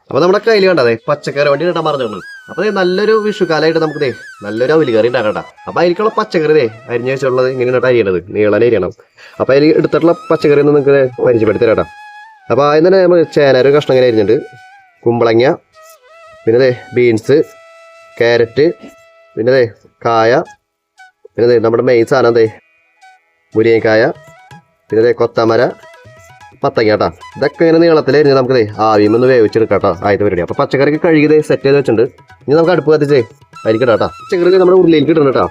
അപ്പൊ നമ്മുടെ കയ്യിൽ കണ്ടതേ പച്ചക്കറി വണ്ടി ഇട്ടാൻ പറഞ്ഞോളൂ. അപ്പൊ നല്ലൊരു വിഷുക്കാലായിട്ട് നമുക്ക് നല്ലൊരു അവിലുകറി ഉണ്ടാക്കണ്ട. അപ്പൊ അതിലേക്കുള്ള പച്ചക്കറി അരിഞ്ഞു വെച്ചുള്ളത് ഇങ്ങനെയാണ് അരിയണത്, നീളനെ അരിയണം. അപ്പൊ അതിൽ എടുത്തിട്ടുള്ള പച്ചക്കറി ഒന്ന് നിങ്ങൾക്ക് പരിചയപ്പെടുത്തി തരാം. അപ്പൊ ആദ്യം തന്നെ നമ്മൾ ചേന ഒരു കഷ്ണം ഇങ്ങനെ അരിഞ്ഞിട്ടുണ്ട്, കുമ്പളങ്ങ, പിന്നെ ബീൻസ്, ക്യാരറ്റ്, പിന്നെ കായ, പിന്നെ നമ്മുടെ മെയിൻ സാധനം മുരിങ്ങക്കായ, പിന്നെ കൊത്തമര, പത്തങ്ങ കേട്ടോ. ഇതൊക്കെ ഇങ്ങനെ നീളത്തിലായിരുന്നു നമുക്ക് ആവിയൊന്ന് വേവിച്ചെടുക്കാം കേട്ടോ ആദ്യത്തെ പരിപാടി. അപ്പോൾ പച്ചക്കറിക്ക് കഴുകി സെറ്റ് ചെയ്ത് വെച്ചിട്ടുണ്ട്. ഇനി നമുക്ക് അടുപ്പ് കത്തിച്ചേ അരിക്കട്ടോ കേട്ടോ. പച്ചക്കറി നമ്മുടെ ഉള്ളിലേക്ക് ഇടണം കേട്ടോ.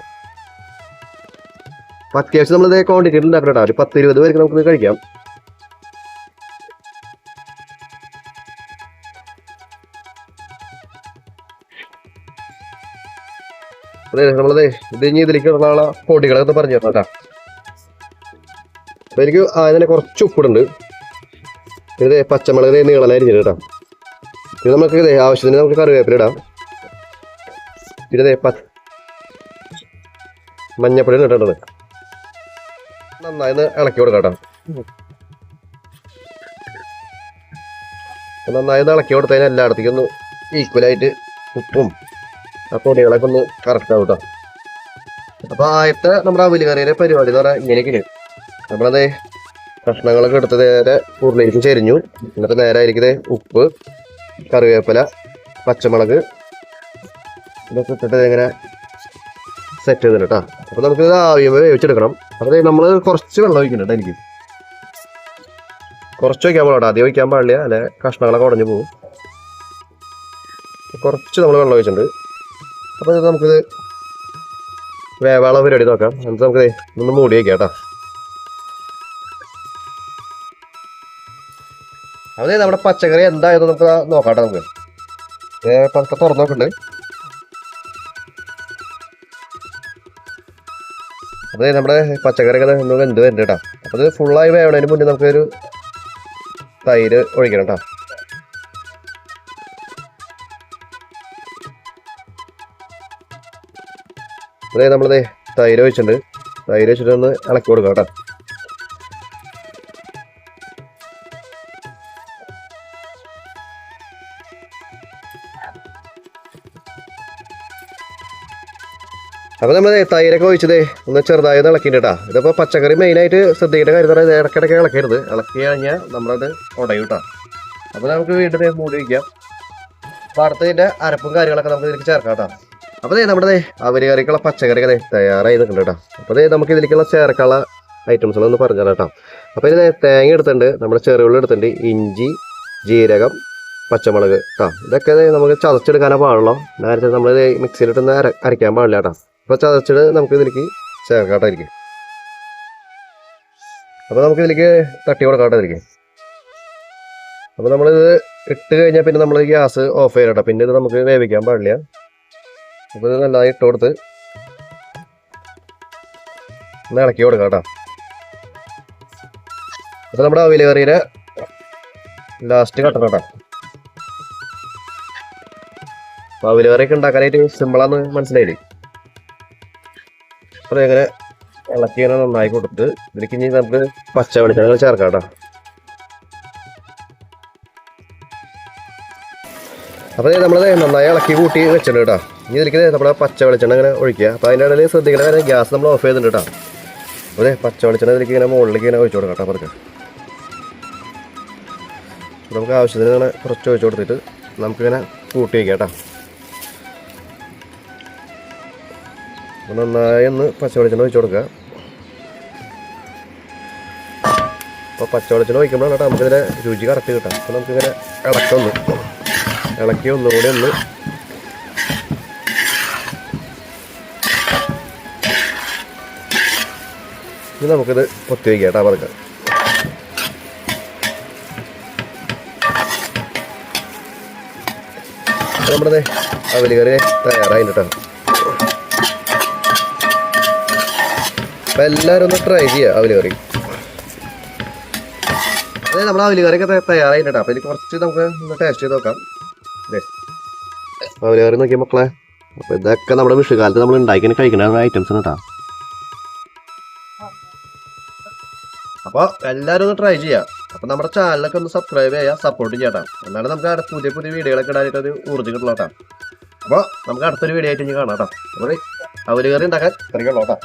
അപ്പം അത്യാവശ്യം നമ്മളിത് ക്വാണ്ടിറ്റി ഉണ്ടാക്കണം കേട്ടോ. ഒരു 10-20 പേർക്ക് നമുക്ക് കഴിക്കാം. അതെ നമ്മളത് ഇത് ഇനി ഇതിലേക്ക് ഇടുന്ന പൊടികളൊക്കെ പറഞ്ഞു തരണം കേട്ടോ. അപ്പോൾ എനിക്ക് ആദ്യം തന്നെ കുറച്ച് ഉപ്പിടുണ്ട്. പിന്നെ പച്ചമുളക് നീളനെ അരിഞ്ഞിട്ട് കേട്ടോ. പിന്നെ നമുക്ക് ആവശ്യത്തിന് നമുക്ക് കറിവേപ്പില ഇടാം. പിന്നെ മഞ്ഞപ്പൊടി ഇട്ടിട്ടുണ്ട്. നന്നായി ഇളക്കി കൊടുക്കാം കേട്ടോ. നന്നായി ഇളക്കി കൊടുത്തതിന് എല്ലായിടത്തേക്കും ഒന്ന് ഈക്വലായിട്ട് ഉപ്പും ആ പൊടികളൊക്കെ ഒന്ന് കറക്റ്റ് ആവും കേട്ടോ. അപ്പോൾ ആദ്യത്തെ നമ്മുടെ അവില് കറിയുടെ പരിപാടി എന്ന് പറഞ്ഞാൽ ഇങ്ങനെയൊക്കെ നമ്മളത് കഷ്ണങ്ങളൊക്കെ എടുത്ത് നേരെ ഉരുളിയിലേക്ക് ചെരിഞ്ഞു. എന്നിട്ട് നേരെ ആയിരിക്കും ഉപ്പ്, കറിവേപ്പില, പച്ചമുളക് ഇതൊക്കെ ഇട്ടിട്ട് ഇങ്ങനെ സെറ്റ് ചെയ്തിട്ട് കേട്ടോ. അപ്പോൾ നമുക്ക് ആവിയുമ്പോൾ വേവിച്ചെടുക്കണം. അപ്പോൾ നമ്മൾ കുറച്ച് വെള്ളം ഒഴിക്കുന്നുണ്ട്. എനിക്ക് കുറച്ച് വയ്ക്കാൻ പാടില്ല, ആദ്യം വയ്ക്കാൻ പാടില്ല, അല്ലെ കഷ്ണങ്ങളൊക്കെ ഉടഞ്ഞു പോകും. കുറച്ച് നമ്മൾ വെള്ളം ഒഴിച്ചിട്ടുണ്ട്. അപ്പോൾ നമുക്കിത് വേവാള പരിപാടി നോക്കാം. എന്നിട്ട് നമുക്ക് ഒന്ന് മൂടി വയ്ക്കാം കേട്ടോ. അതെ നമ്മുടെ പച്ചക്കറി എന്തായത് നമുക്ക് നോക്കാട്ടെ. നമുക്ക് പതുക്കെ തുറന്നു നോക്കുന്നുണ്ട്. അതെ നമ്മുടെ പച്ചക്കറി ഒക്കെ ഒന്ന് വെന്ത് വരുന്നുണ്ട് കേട്ടോ. അപ്പോൾ ഇത് ഫുള്ളായി വേവണതിന് മുന്നേ നമുക്കൊരു തൈര് ഒഴിക്കണം കേട്ടോ. അതെ നമ്മളത് തൈര് ഒഴിച്ചിട്ടുണ്ട്. തൈര് വെച്ചിട്ട് ഒന്ന് ഇളക്കി കൊടുക്കാം കേട്ടോ. അപ്പോൾ നമ്മൾ തൈരൊക്കെ ഒഴിച്ചത് ഒന്ന് ചെറുതായി ഇളക്കിയിട്ട് കേട്ടോ. ഇതിപ്പോൾ പച്ചക്കറി മെയിനായിട്ട് ശ്രദ്ധിക്കേണ്ട കാര്യം എന്ന് പറയുന്നത് ഇടയ്ക്കിടയ്ക്ക് ഇളക്കരുത്. ഇളക്കി കഴിഞ്ഞാൽ നമ്മളത് ഉടയും കേട്ടോ. അപ്പോൾ നമുക്ക് വീണ്ടും മൂടി വയ്ക്കാം. അപ്പോൾ അടുത്തതിൻ്റെ അരപ്പും കാര്യങ്ങളൊക്കെ നമുക്ക് ഇതിലേക്ക് ചേർക്കാം കേട്ടോ. അപ്പോൾ നമ്മുടെ അവര് കറിക്കുള്ള പച്ചക്കറിയൊക്കെ തയ്യാറായി നിൽക്കുന്നുണ്ട് കേട്ടോ. അപ്പോൾ നമുക്ക് ഇതിലേക്കുള്ള ചേർക്കാനുള്ള ഐറ്റംസുകളൊന്ന് പറഞ്ഞു തരാം കേട്ടോ. അപ്പോൾ ഇതിന് തേങ്ങ എടുത്തിട്ടുണ്ട്, നമ്മുടെ ചെറുള്ളി എടുത്തിട്ടുണ്ട്, ഇഞ്ചി, ജീരകം, പച്ചമുളക് കേട്ടോ. ഇതൊക്കെ നമുക്ക് ചതച്ചെടുക്കാനേ പാടുള്ളൂ. നേരത്തെ നമ്മൾ മിക്സിയിലിട്ടൊന്ന് അരയ്ക്കാൻ പാടില്ല കേട്ടോ. അപ്പോൾ ചതച്ചിട്ട് നമുക്ക് ഇതിലേക്ക് ചേർക്കാട്ടായിരിക്കും. അപ്പോൾ നമുക്ക് ഇതിലേക്ക് തട്ടി കൊടുക്കാട്ടായിരിക്കും. അപ്പോൾ നമ്മളിത് ഇട്ട് കഴിഞ്ഞാൽ പിന്നെ നമ്മൾ ഗ്യാസ് ഓഫ് ചെയ്യാം കേട്ടോ. പിന്നെ ഇത് നമുക്ക് വേവിക്കാൻ പാടില്ല. അപ്പോൾ ഇത് നല്ലതായി ഇട്ട് കൊടുത്ത് ഒന്ന് ഇളക്കി കൊടുക്കാം കേട്ടോ. അപ്പോൾ നമ്മുടെ അവില് കറിയുടെ ലാസ്റ്റ് കട്ടണം കേട്ടോ. അപ്പോൾ അവില് കറിയൊക്കെ ഉണ്ടാക്കാനായിട്ട് സിമ്പിളാന്ന് മനസ്സിലായില്ലേ. അപ്പോൾ ഇങ്ങനെ ഇളക്കി ഇങ്ങനെ നന്നായി കൊടുത്തിട്ട് ഇതിലേക്ക് ഇനി നമുക്ക് പച്ച വെളിച്ചെണ്ണ ചേർക്കാം കേട്ടോ. അപ്പോൾ നമ്മളത് നന്നായി ഇളക്കി കൂട്ടി വെച്ചിട്ടുണ്ട് കേട്ടോ. ഇനി ഇതിലേക്ക് നമ്മുടെ പച്ച വെളിച്ചെണ്ണ ഇങ്ങനെ ഒഴിക്കുക. അപ്പോൾ അതിൻ്റെ ഇടയിൽ ശ്രദ്ധിക്കേണ്ട കാര്യം ഗ്യാസ് നമ്മൾ ഓഫ് ചെയ്തിട്ടുണ്ട് കേട്ടോ. അതെ പച്ച വെളിച്ചെണ്ണ ഇതിലേക്ക് ഇങ്ങനെ മുകളിലേക്ക് ഇങ്ങനെ ഒഴിച്ചു കൊടുക്കാം കേട്ടോ. അവർക്ക് നമുക്ക് ആവശ്യത്തിന് ഇങ്ങനെ കുറച്ച് ഒഴിച്ചു കൊടുത്തിട്ട് നമുക്കിങ്ങനെ കൂട്ടി വയ്ക്കാം കേട്ടോ. നന്നായി ഒന്ന് പച്ച വെളിച്ചെണ്ണ ഒഴിച്ചു കൊടുക്കുക. അപ്പോൾ പച്ച വെളിച്ചെണ്ണ ഒഴിക്കുമ്പോഴാണ് കേട്ടോ നമുക്കിതിൻ്റെ രുചി കറക്റ്റ് കിട്ടാം. അപ്പോൾ നമുക്കിങ്ങനെ ഇളക്കി ഒന്നുകൂടി ഒന്ന് ഇനി നമുക്കിത് പൊത്തി വയ്ക്കാം കേട്ടോ. പറക്കാം നമ്മുടെ അവല് കറി തയ്യാറായി കേട്ടോ. അപ്പം എല്ലാവരും ഒന്ന് ട്രൈ ചെയ്യുക അവല് കറി. അതെ നമ്മുടെ അവല് കറിയൊക്കെ തയ്യാറായി കേട്ടോ. അപ്പോൾ ഇതിൽ കുറച്ച് നമുക്ക് ഒന്ന് ടേസ്റ്റ് ചെയ്ത് നോക്കാം. അതെ അവല് കറി നോക്കിയ മക്കളെ. അപ്പോൾ ഇതൊക്കെ നമ്മുടെ വിഷുകാലത്ത് നമ്മൾ ഉണ്ടാക്കി കഴിക്കുന്ന ഐറ്റംസ് കേട്ടോ. അപ്പോൾ എല്ലാവരും ഒന്ന് ട്രൈ ചെയ്യുക. അപ്പൊ നമ്മുടെ ചാനലൊക്കെ ഒന്ന് സബ്സ്ക്രൈബ് ചെയ്യാം, സപ്പോർട്ട് ചെയ്യാം. എന്നാലും നമുക്ക് പുതിയ പുതിയ വീഡിയോകളൊക്കെ ഇടാനായിട്ട് ഒരു ഊർജ്ജം കിട്ടുള്ളൂ. അപ്പോൾ നമുക്ക് അടുത്തൊരു വീഡിയോ ആയിട്ട് ഇനി കാണാം കേട്ടോ. അപ്പോൾ അവല് കറി ഉണ്ടാക്കാൻ കറികളുള്ളൂ കേട്ടോ.